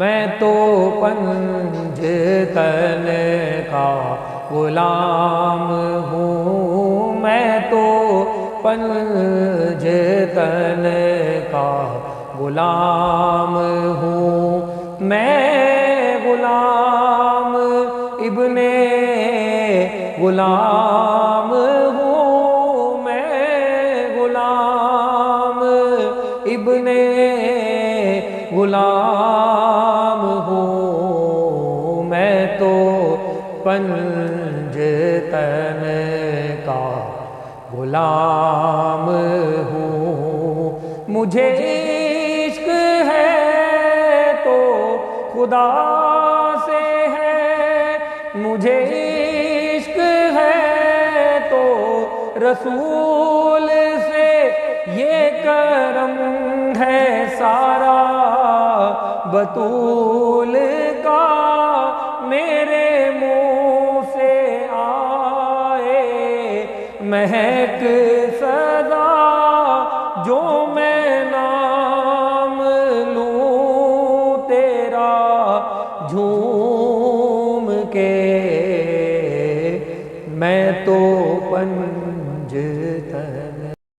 میں تو پنج تن کا غلام ہوں، میں تو پنج تن کا غلام ہوں، میں غلام ابن غلام ہوں، میں غلام ابن غلام ہوں، میں تو پنج تن کا غلام ہوں۔ مجھے عشق ہے تو خدا سے ہے، مجھے عشق ہے تو رسول سے، یہ کرم ہے سارا بطول کا، میرے منہ سے آئے مہک صدا، جو میں نام لوں تیرا جھوم کے، میں تو پنج تن